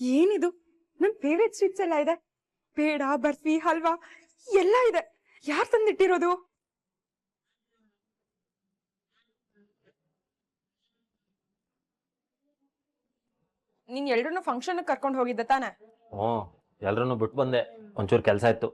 ಏನಿದು ನನ್ favourite sweets ಎಲ್ಲ ಇದೆ. ಪೇಡ, ಬರ್ಫಿ, ಹಲ್ವಾ ಎಲ್ಲ ಇದೆ. ಯಾರು ತಂದಿಟ್ಟಿರೋದು? ನೀನ್ ಎಲ್ರನ್ನೂ ಫಂಕ್ಷನ್ ಕರ್ಕೊಂಡು ಹೋಗಿದ್ದೆ ತಾನೆ? ಎಲ್ರನ್ನೂ ಬಿಟ್ಟು ಬಂದೆ, ಒಂಚೂರು ಕೆಲಸ ಇತ್ತು.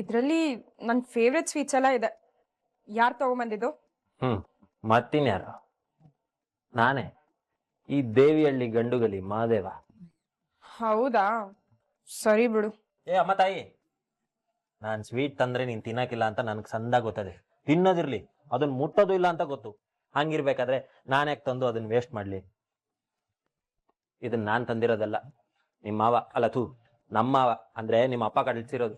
ಇದ್ರಲ್ಲಿ ನನ್ ಫೇವ್ರೆಟ್ ಸ್ವೀಟ್ಸ್ ಎಲ್ಲ ಇದೆ. ಯಾರು ತಗೊಂಬಂದಿದ್ದು? ಮತ್ತಿನ್ಯಾರು? ನಾನೇ, ಈ ದೇವಿಹಳ್ಳಿ ಗಂಡುಗಲಿ ಮಹಾದೇವ. ಹೌದಾ, ಸರಿ ಬಿಡು. ಅಮ್ಮ ತಾಯಿ, ನಾನ್ ಸ್ವೀಟ್ ತಂದ್ರೆ ನೀನ್ ತಿನ್ನಕಿಲ್ಲ ಅಂತ ನನ್ಗೆ ಸಂದಾಗ ಗೊತ್ತದೆ. ತಿನ್ನೋದಿರ್ಲಿ, ಅದನ್ನ ಮುಟ್ಟೋದು ಇಲ್ಲ ಅಂತ ಗೊತ್ತು. ಹಂಗಿರ್ಬೇಕಾದ್ರೆ ನಾನು ಯಾಕೆ ತಂದು ಅದನ್ನ ವೇಸ್ಟ್ ಮಾಡ್ಲಿ? ಇದನ್ನ ನಾನ್ ತಂದಿರೋದಲ್ಲ, ನಿಮ್ಮ ಮಾವ ಅಲ್ಲ ನಮ್ಮ ಮಾವ ಅಂದ್ರೆ ನಿಮ್ಮ ಅಪ್ಪ ಕಳಿಸಿರೋದು.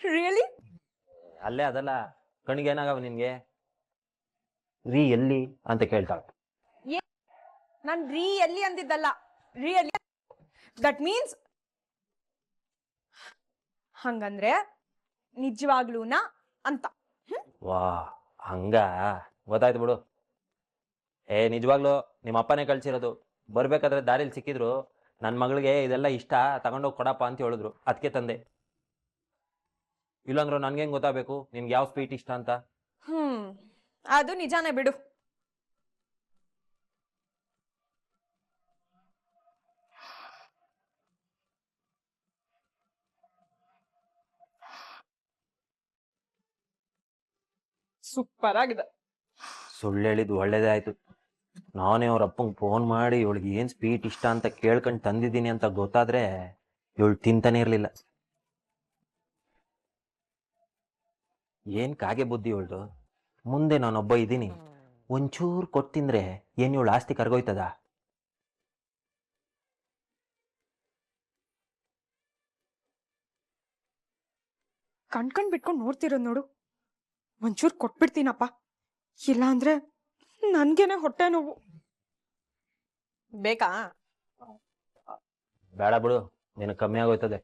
ರಿಯಲಿ? ಅಲ್ಲೇ ಅದಲ್ಲ, ಕಣ್ಗೆ ಏನಾಗವ ನಿನ್ಗೆ? ರೀ ಎಲ್ಲಿ ಅಂತ ಕೇಳ್ತಾಳೆ. ನಾನ್ ರೀ ಎಲ್ಲಿ ಅಂದಿದ್ದಲ್ಲ, ರಿಯಲಿ. ದಟ್ ಮೀನ್ಸ್ ಹಂಗಂದ್ರೆ ನಿಜವಾಗ್ಲೂನಾ ಅಂತ. ವಾ, ಹಂಗ ಗೊತ್ತಾಯ್ತು ಬಿಡು. ನಿಜವಾಗ್ಲು ನಿಮ್ಮ ಅಪ್ಪನೇ ಕಳ್ಸಿರೋದು. ಬರ್ಬೇಕಾದ್ರೆ ದಾರಿಲಿ ಸಿಕ್ಕಿದ್ರು, ನನ್ನ ಮಗಳಿಗೆ ಇದೆಲ್ಲ ಇಷ್ಟ, ತಗೊಂಡೋಗಿ ಕೊಡಪ್ಪ ಅಂತ ಹೇಳಿದ್ರು, ಅದಕ್ಕೆ ತಂದೆ. ಇಲ್ಲಾಂದ್ರು ನನ್ಗೆ ಹೆಂಗ್ ಗೊತ್ತಾಗಬೇಕು ನಿನ್ಗೆ ಯಾವ ಸ್ವೀಟ್ ಇಷ್ಟ ಅಂತ? ಅದು ನಿಜಾನೇ ಬಿಡು. ಸೂಪರ್ ಆಗಿದೆ. ಸುಳ್ಳು ಹೇಳಿದ್ದು ಒಳ್ಳೇದೇ ಆಯ್ತು. ನಾನೇ ಅವ್ರ ಅಪ್ಪಂಗೆ ಫೋನ್ ಮಾಡಿ ಇವಳಿಗೆ ಏನ್ ಸ್ವೀಟ್ ಇಷ್ಟ ಅಂತ ಕೇಳ್ಕೊಂಡು ತಂದಿದ್ದೀನಿ ಅಂತ ಗೊತ್ತಾದ್ರೆ ಇವಳು ತಿಂತಾನೆ ಇರ್ಲಿಲ್ಲ. ಏನ್ ಕಾಗೆ ಬುದ್ಧಿ ಇವಳ್ದು. ಮುಂದೆ ನಾನೊಬ್ಬ ಇದ್ದೀನಿ, ಒಂಚೂರು ಕೊಟ್ಟು ತಿಂದ್ರೆ ಏನ್ ಇವಳು ಆಸ್ತಿ ಕರ್ಗೋಯ್ತದ? ಕಣ್ಕಂಡ್ ಬಿಟ್ಕೊಂಡು ನೋಡ್ತಿರೋದು ನೋಡು. ಒಂಚೂರು ಕೊಟ್ಬಿಡ್ತೀನಪ್ಪ, ಇಲ್ಲ ಅಂದ್ರೆ ನನ್ಗೇನೆ ಹೊಟ್ಟೆ ನೋವು. ಬೇಕಾ? ಬೇಡ ಬಿಡು, ನಿನಗೆ ಕಮ್ಮಿ ಆಗೋಯ್ತದೆ.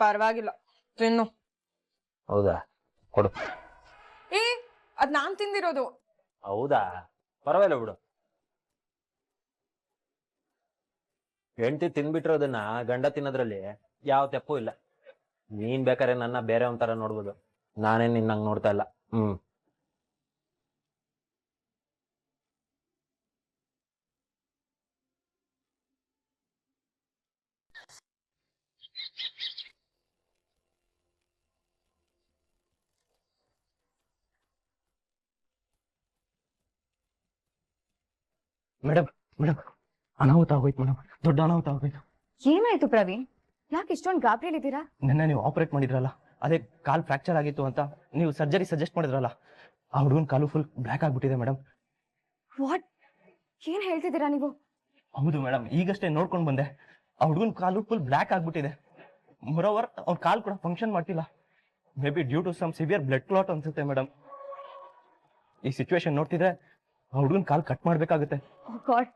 ಪರವಾಗಿಲ್ಲ, ತಿನ್ನು. ಹೌದಾ, ಕೊಡು. ಅದ್ ನಾನ್ ತಿಂದಿರೋದು. ಹೌದಾ, ಪರವಾಗಿಲ್ಲ ಬಿಡು. ಹೆಂಡತಿ ತಿನ್ಬಿಟ್ಟಿರೋದನ್ನ ಗಂಡ ತಿನ್ನೋದ್ರಲ್ಲಿ ಯಾವ ತೆಪ್ಪು ಇಲ್ಲ. ನೀನ್ ಬೇಕಾದ್ರೆ ನನ್ನ ಬೇರೆ ಒಂಥರ ನೋಡ್ಬೋದು, ನಾನೇನ್ ನಿನ್ನಂಗ್ ನೋಡ್ತಾ ಇಲ್ಲ. ಮೇಡಮ್ ಮೇಡಮ್ ಅನಾಹುತ ಆಗೋಯ್ತು ಮೇಡಮ್, ದೊಡ್ಡ ಅನಾಹುತ ಆಗೋಯ್ತು. ಏನಾಯ್ತು ಪ್ರವೀಣ್? ಯಾಕೆ ಇಷ್ಟೊಂದು ಗಾಬರಿಯಲ್ಲಿದ್ದೀರಾ? ನಿನ್ನೆ ನೀವು ಆಪರೇಟ್ ಮಾಡಿದ್ರಲ್ಲ, ಅದೇ ಕಾಲ್ ಫ್ರಾಕ್ಚರ್ ಆಗಿತ್ತು ಅಂತ ನೀವು ಸರ್ಜರಿ ಸಜೆಸ್ಟ್ ಮಾಡಿದ್ರಲ್ಲ, ಆ ಹುಡುಗನ ಕಾಲು ಫುಲ್ ಬ್ಲ್ಯಾಕ್ ಆಗ್ಬಿಟ್ಟಿದೆ ಮೇಡಮ್. ವಾಟ್? ಏನ್ ಹೇಳ್ತಿದ್ದೀರಾ ನೀವು? ಹೌದು ಮೇಡಮ್, ಈಗಷ್ಟೇ ನೋಡ್ಕೊಂಡು ಬಂದೆ. ಆ ಹುಡುಗನ ಕಾಲು ಫುಲ್ ಬ್ಲ್ಯಾಕ್ ಆಗ್ಬಿಟ್ಟಿದೆ. ಮೊರೋವರ್ ಅವ್ನ ಕಾಲ್ ಕೂಡ ಫಂಕ್ಷನ್ ಮಾಡ್ತಿಲ್ಲ. Maybe due to some severe blood clot ಅನ್ಸುತ್ತೆ ಮೇಡಮ್. ಈ ಸಿಚುವೇಶನ್ ನೋಡ್ತಿದ್ರೆ ಆ ಹುಡುಗನ ಕಾಲ್ ಕಟ್ ಮಾಡ್ಬೇಕಾಗುತ್ತೆ. ಗಾಡ್,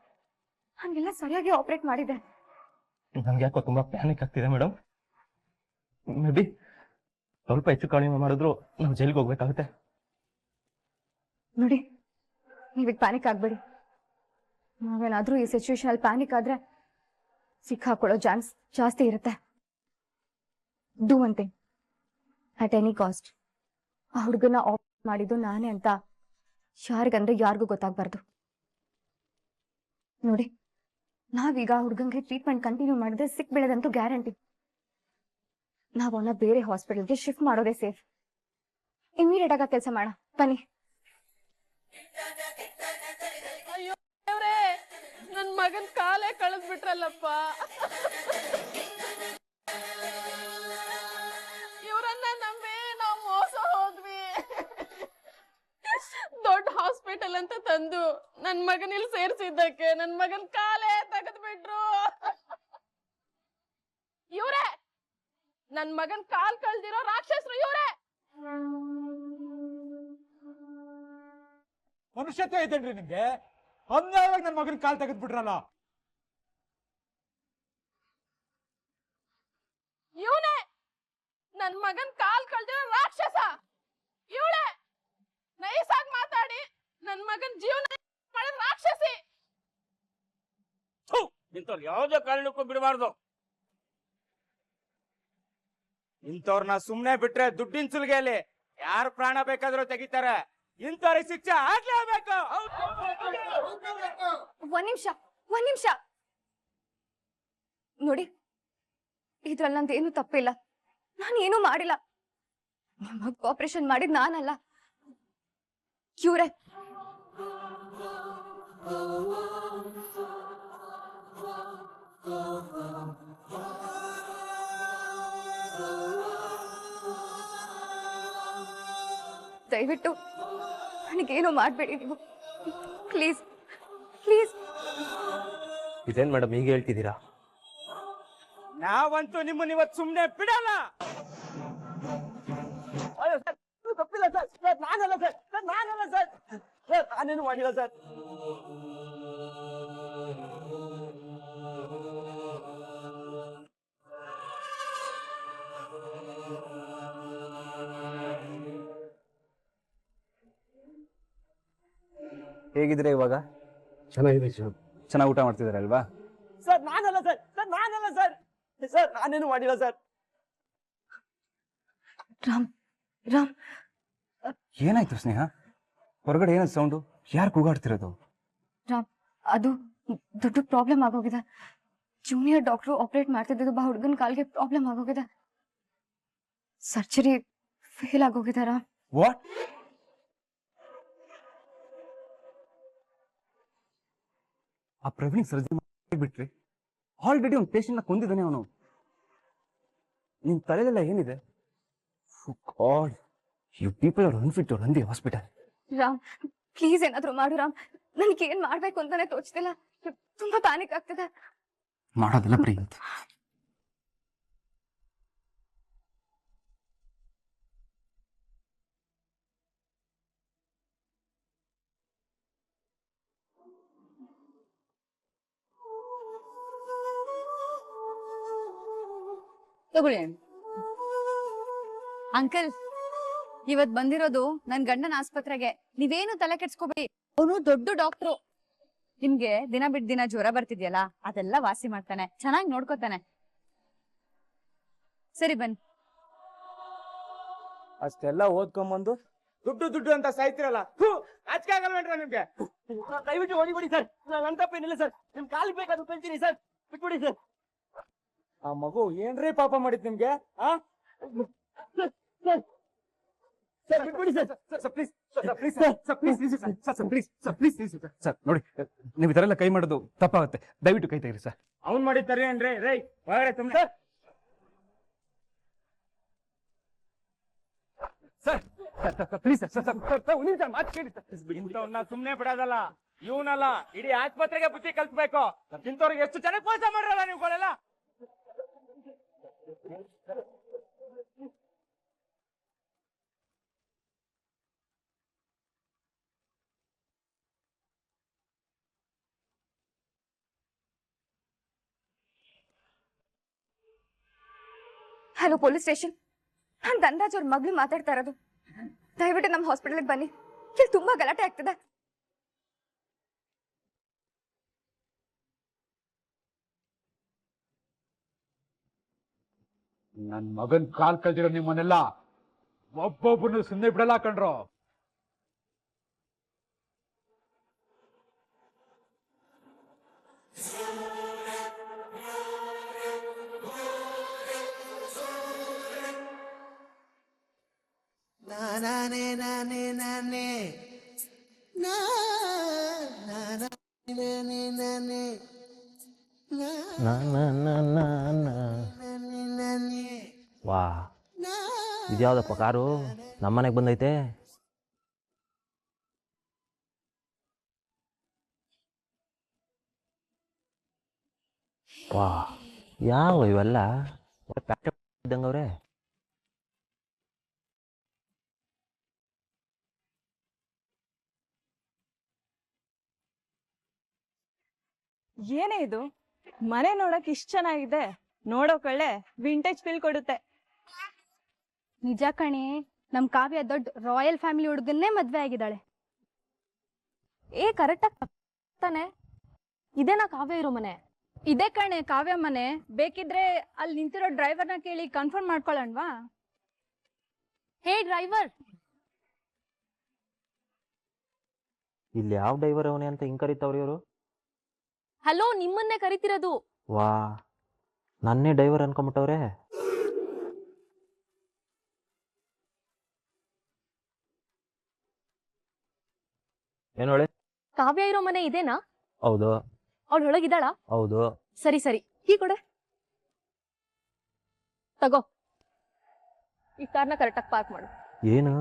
ಹಂಗೆಲ್ಲ ಸರಿಯಾಗಿ ಆಪರೇಟ್ ಮಾಡಿದೆ. ನನ್ಗೆ ಯಾಕೋ ತುಂಬಾ ಪ್ಯಾನಿಕ್ ಆಗ್ತಿದೆ ಮೇಡಮ್. ಮೇ ಬಿ ಸ್ವಲ್ಪ ಹೆಚ್ಚು ಕಡಿಮೆ ಮಾಡಿದ್ರು ನಾವು ಜೈಲ್ಗೆ ಹೋಗ್ಬೇಕಾಗುತ್ತೆ. ನೋಡಿ, ನೀವೀಗ ಪ್ಯಾನಿಕ್ ಆಗ್ಬೇಡಿ. ನಾವೇನಾದ್ರೂ ಈ ಸಿಚುವೇಶನ್ ಅಲ್ಲಿ ಪ್ಯಾನಿಕ್ ಆದ್ರೆ ಸಿಕ್ಕಾಕೊಳ್ಳೋ ಚಾನ್ಸ್ ಜಾಸ್ತಿ ಇರುತ್ತೆ. Do one thing, at any cost ಆ ಹುಡುಗನ ಆಪರೇಟ್ ಮಾಡಿದ್ದು ನಾನೇ ಅಂತ ಯಾರಿಗಂದ್ರೆ ಯಾರಿಗೂ ಗೊತ್ತಾಗ್ಬಾರ್ದು. ನೋಡಿ, ನಾವೀಗ ಹುಡುಗಂಗೆ ಟ್ರೀಟ್ಮೆಂಟ್ ಕಂಟಿನ್ಯೂ ಮಾಡಿದ್ರೆ ಸಿಕ್ ಬೀಳೋದಂತೂ ಗ್ಯಾರಂಟಿ. ನಾವು ಅವನ್ನ ಬೇರೆ ಹಾಸ್ಪಿಟಲ್ಗೆ ಶಿಫ್ಟ್ ಮಾಡೋದೇ ಸೇಫ್. ಇಮಿಡಿಯೇಟ್ ಆಗಿ ಕೆಲಸ ಮಾಡೋಣ ಬನ್ನಿ. ಅಯ್ಯೋ ದೇವ್ರೇ, ನನ್ ಮಗನ್ ಕಾಲೇ ಕಳೆದ್ ಬಿಟ್ರಲ್ಲಪ್ಪ. ಇವ್ರನ್ನ ನಂಬಿ ನಾವು ಮೋಸ ಹೋದ್ವಿ. ದೊಡ್ಡ ಹಾಸ್ಪಿಟಲ್ ಅಂತ ತಂದು ನನ್ ಮಗನ್ ಇಲ್ಲಿ ಸೇರ್ಸಿದ್ದಕ್ಕೆ ನನ್ ಮಗನ್ ಕಾಲೇ ತೆಗೆದ್ ಬಿಟ್ರು. ಇವ್ರೇ ನನ್ ಮಗನ್ ಕಾಲ್ ಕಳ್ದಿರೋ ರಾಕ್ಷಸರು ಇವ್ರೇ. ಮನುಷ್ಯತ್ವ ಐತೇನ್ರಿ ನಿಮ್ಗೆ? ಅನ್ಯಾಯವಾಗಿ ನನ್ನ ಮಗನ ಕಾಲ್ ತೆಗೆದ್ಬಿಟ್ರಲ್ಲ. ಇವನೇ ನನ್ ಮಗನ್ ಕಾಲ್ ಕಳ್ದಿರೋ ರಾಕ್ಷಸ. ಇವಳೇ ನೈಸಾಗಿ ಮಾತಾಡಿ ನನ್ ಮಗನ್ ಜೀವನ ಮಾಡಿದ ರಾಕ್ಷಸಿ. ಇಂಥವ್ರು ಯಾವುದೇ ಕಾರಣಕ್ಕೂ ಬಿಡಬಾರ್ದು. ಇಂಥವ್ರನ್ನ ಸುಮ್ನೆ ಬಿಟ್ರೆ ದುಡ್ಡಿನ ಸುಲಿಗೆಯಲ್ಲಿ ಯಾರು ಪ್ರಾಣ ಬೇಕಾದ್ರೂ ತೆಗಿತಾರೆ. ಇಂಥವ್ರಿಗೆ ಶಿಕ್ಷೆ ಆಗ್ಲೇಬೇಕು. ಒಂದ್ ನಿಮಿಷ ನೋಡಿ, ಇದ್ರಲ್ಲಿ ನಂದೇನು ತಪ್ಪಿಲ್ಲ. ನಾನೇನು ಮಾಡಿಲ್ಲ. ನಿಮ್ಮ ಆಪರೇಷನ್ ಮಾಡಿದ್ ನಾನಲ್ಲ, ಕ್ಯೂರೆ. ದಯವಿಟ್ಟು ನನಗೇನು ಮಾಡ್ಬೇಡಿ ನೀವು, ಪ್ಲೀಸ್ ಪ್ಲೀಸ್. ಇದೇನ್ ಮೇಡಮ್ ಈಗ ಹೇಳ್ತಿದ್ದೀರಾ? ನಾವಂತೂ ನಿಮ್ಮನ್ನ ಇವತ್ತು ಸುಮ್ನೆ ಬಿಡಲ್ಲ. ತಪ್ಪಿಲ್ಲ ಸರ್, ನಾನಲ್ಲ ಸರ್, ನಾನಲ್ಲ ಸರ್, ನಾನೇನು ಮಾಡಿಲ್ಲ ಸರ್. ಹೇಗಿದ್ರೆ ಇವಾಗ? ಚೆನ್ನಾಗಿದೆ ಸರ್. ಚೆನ್ನಾಗಿ ಊಟ ಮಾಡ್ತಿದಾರೆ ಅಲ್ವಾ? ಸರ್ ನಾನಲ್ಲ ಸರ್, ನಾನಲ್ಲ ಸರ್, ನಾನೇನು ಮಾಡಿಲ್ಲ ಸರ್. ರಾಮ್ ರಾಮ್, ಏನಾಯ್ತು ಸ್ನೇಹ? ಹೊರಗಡೆ ಏನದು ಸೌಂಡು? ಯಾರು ಕೂಗಾಡ್ತಿರೋದು? ರಾಮ್, ಅದು ದೊಡ್ಡ ಪ್ರಾಬ್ಲಮ್ ಆಗೋಗಿದೆ. ಜೂನಿಯರ್ ಡಾಕ್ಟ್ರು ಆಪರೇಟ್ ಮಾಡ್ತಿದ್ದು ಒಬ್ಬ ಹುಡುಗನ ಕಾಲ್ಗೆ ಪ್ರಾಬ್ಲಮ್ ಆಗೋಗಿದೆ. ಸರ್ಜರಿ ಫೇಲ್ ಆಗೋಗಿದೆ ರಾಮ್. ವಾಟ್? ಆ ಪ್ರವೀಣ್ ಸರ್ಜರಿ ಮಾಡಿಬಿಟ್ರಿ? ಆಲ್ರೆಡಿ ಒಂದು ಪೇಷಂಟ್ನ ಕೊಂದಿದ್ದಾನೆ ಅವನು. ನಿಮ್ ತಲೆಲೆಲ್ಲ ಏನಿದೆ? God, you people are unfit to run the hospital. Ram, please ಏನಾದ್ರು ಮಾಡು ರಾಮ್. ನನಗೆ ಏನ್ ಮಾಡ್ಬೇಕು ಅಂತಾನೆ ತೋಚ್ತಿಲ್ಲ. ತುಂಬಾ ಪ್ಯಾನಿಕ್ ಆಗ್ತಿದೆ. ಮಾಡೋದಲ್ಲ ಪ್ರಿಯಂತ್. ತಗೊಳ್ಳಿ ಅಂಕಲ್, ಇವತ್ ಬಂದಿರೋದು ನನ್ ಗಂಡನ ಆಸ್ಪತ್ರೆಗೆ. ನೀವೇನು ತಲೆ ಕೆಡ್ಸ್ಕೋಬೇಡಿ, ಅವನು ದೊಡ್ಡ ಡಾಕ್ಟ್ರು. ನಿಮ್ಗೆ ದಿನ ಬಿಟ್ಟು ದಿನ ಜ್ವರ ಬರ್ತಿದ್ಯಲ್ಲ, ಅದೆಲ್ಲ ವಾಸಿ ಮಾಡ್ತಾನೆ, ಚೆನ್ನಾಗಿ ನೋಡ್ಕೋತಾನೆ. ಸರಿ ಬನ್ನಿ. ಅಷ್ಟೆಲ್ಲ ಓದ್ಕೊಂಬಂದು ದುಡ್ಡು ಅಂತ ಸಾಯ್ತಿರಲ್ಲ, ಆಚೆ ಆಗಲ್ವೇನ್ರ ನಿಮ್ಗೆ? ದಯವಿಟ್ಟು ಹೊಡಿಬಿಡಿ ಸರ್, ನನ್ ತಪ್ಪೇನಿಲ್ಲ ಸರ್. ನಿಮ್ ಕಾಲಿಗೆ ಬೇಕಾದ್ರು ಕಳ್ತೀನಿ ಸರ್, ಬಿಟ್ಬಿಡಿ ಸರ್. ಆ ಮಗು ಏನ್ರಿ ಪಾಪ ಮಾಡಿತ್ ನಿಮ್ಗೆ? ಸರ್ ನೋಡಿ, ನೀವು ಇದರೆಲ್ಲ ಕೈ ಮಾಡೋದು ತಪ್ಪಾಗುತ್ತೆ. ದಯವಿಟ್ಟು ಕೈ ತೆಗೀರಿ ಸರ್. ಅವ್ನ್ ಮಾಡಿದ್ದಾರೆ ಏನ್ರಿ? ರೈ ಹೊರಗಡೆ ಸುಮ್ನೆ ಪ್ಲೀಸ್ ಸರ್, ಮಾತು ಕೇಳಿ ಸರ್. ಇಂಥವ್ನ ಸುಮ್ನೆ ಬಿಡೋದಲ್ಲ, ಇವನಲ್ಲ ಇಡೀ ಆಸ್ಪತ್ರೆಗೆ ಬುದ್ಧಿ ಕಲ್ಸ್ಬೇಕು. ಇಂಥವ್ರಿಗೆ ಎಷ್ಟು ಚೆನ್ನಾಗಿ ಮೋಸ ಮಾಡ್ರಲ್ಲ ನೀವುಗಳೆಲ್ಲ. ಹಲೋ ಪೊಲೀಸ್ ಸ್ಟೇಷನ್, ನಾನ್ ಧನರಾಜ್ ಅವ್ರ ಮಗಳು ಮಾತಾಡ್ತಾ ಇರೋದು. ದಯವಿಟ್ಟು ನಮ್ಮ ಹಾಸ್ಪಿಟಲ್ಗೆ ಬನ್ನಿ, ಇಲ್ಲಿ ತುಂಬಾ ಗಲಾಟೆ ಆಗ್ತಿದೆ. ನನ್ ಮಗನ್ ಕಾಲ್ ಕಳ್ದಿರೋ ನಿಮ್ಮನ್ನೆಲ್ಲ ಒಬ್ಬೊಬ್ಬರನ್ನು ಸುಮ್ಮನೆ ಬಿಡಲ್ಲ ಕಣ್ರೋ. ವಾ, ಇದ್ಯಾವ್ದಪ್ಪ ಕಾರು ನಮ್ಮನೆಗೆ ಬಂದೈತೆ? ವಾ, ಯಾವ ಇವೆಲ್ಲ ಇದ್ದಂಗವ್ರೆ. ಏನೇ ಇದು, ಮನೆ ನೋಡಕ್ ಇಷ್ಟ ಚೆನ್ನಾಗಿದೆ, ನೋಡೋಕೊಳ್ಳೆ ವಿಂಟೇಜ್ ಫೀಲ್ ಕೊಡುತ್ತೆ. ನಿಜ ಕಣೆ, ನಮ್ ಕಾವ್ಯ ದೊಡ್ಡ ರಾಯಲ್ ಫ್ಯಾಮಿಲಿ ಹುಡುಗನ್ನೇ ಮದ್ವೆ ಆಗಿದ್ದಾಳೆ. ಕರೆಕ್ಟ್ ತಾನೆ? ಇದೇನಾ ಕಾವ್ಯ ಇರೋ ಮನೆ? ಇದೇ ಕಣೆ ಕಾವ್ಯ ಮನೆ. ಬೇಕಿದ್ರೆ ಅಲ್ಲಿ ನಿಂತಿರೋ ಡ್ರೈವರ್ನ ಕೇಳಿ ಕನ್ಫರ್ಮ್ ಮಾಡ್ಕೊಳ್ಳೋಣವಾ? ಹೇ ಡ್ರೈವರ್, ಇಲ್ಲಿ ಯಾವ ಡೈವರ್ ಅವನೇ ಅಂತ ಹಿಂಗ್ ಕರಿತಾವ್ರಿ ಇವರು? ಹಲೋ, ನಿಮ್ಮನ್ನೇ ಕರಿತಿರೋದು. ವಾ, ನನ್ನೇ ಡೈವರ್ ಅನ್ಕೊಂಬಿಟ್ಟವ್ರೆ. ಏನೋಳೆ? ಕಾವ್ಯ ಇರೋ ಮನೆ ಇದೇನಾ? ಹೌದು. ಅವಳು ಒಳಗಿದ್ದಾಳ? ಹೌದು. ಸರಿ ಸರಿ, ಕೀ ಕೊಡೆ. ತಗೋ, ಈ ಕಾರ್ನ ಕರೆಕ್ಟಾಗಿ ಪಾರ್ಕ್ ಮಾಡು. ಏನು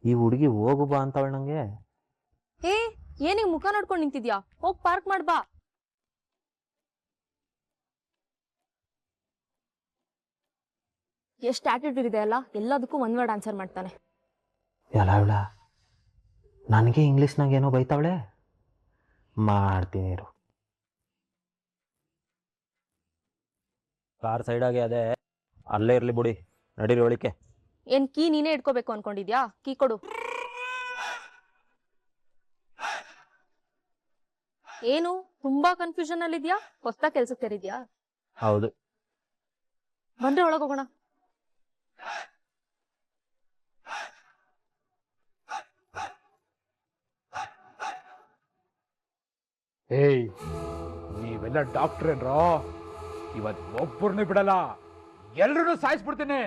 ಈ ಹುಡುಗಿ ಹೋಗು ಬಾ ಅಂತವಳ ನಂಗೆ? ಏ, ಏನಿಗೆ ಮುಖ ನೋಡ್ಕೊಂಡು ನಿಂತಿದ್ಯಾ? ಹೋಗ್ ಪಾರ್ಕ್ ಮಾಡ್ ಬಾ. ಎಷ್ಟು ಆಟಿಟ್ಯೂಡ್ ಇದೆ ಅಲ್ಲ, ಎಲ್ಲದಕ್ಕೂ ಒಂದ್ ವರ್ಡ್ ಆನ್ಸರ್ ಮಾಡ್ತಾನೆ. ಎಲ್ಲ ಇವಳ ನನಗೆ ಇಂಗ್ಲೀಷ್ನಾಗ ಏನೋ ಬೈತಾವಳೆ. ಮಾಡ್ತೀನಿ ಇರು. ಕಾರ್ ಸೈಡಾಗೆ ಅದೇ, ಅಲ್ಲೇ ಇರ್ಲಿ ಬಿಡಿ. ನಡೀರಿ ಒಳಿಕೆ. ಏನ್ ಕೀ ನೀನೇ ಇಟ್ಕೋಬೇಕು ಅನ್ಕೊಂಡಿದ್ಯಾ? ಕೀ ಕೊಡು. ಏನು ತುಂಬಾ ಕನ್ಫ್ಯೂಷನ್ ಅಲ್ಲಿ ಇದ್ಯಾ? ಹೊಸ ಕೆಲ್ಸಕ್ಕೆ ಸೇರಿದ್ಯಾ? ಹೌದು. ಬಂದ್ರೆ ಒಳಗೋಗೋಣ. ಏಯ್, ನೀವೆಲ್ಲ ಡಾಕ್ಟರ್ ಏನ್ರೋ? ಇವತ್ ಒಬ್ಬರನ್ನು ಬಿಡಲ್ಲ, ಎಲ್ರನ್ನೂ ಸಾಯಿಸ್ಬಿಡ್ತೀನಿ.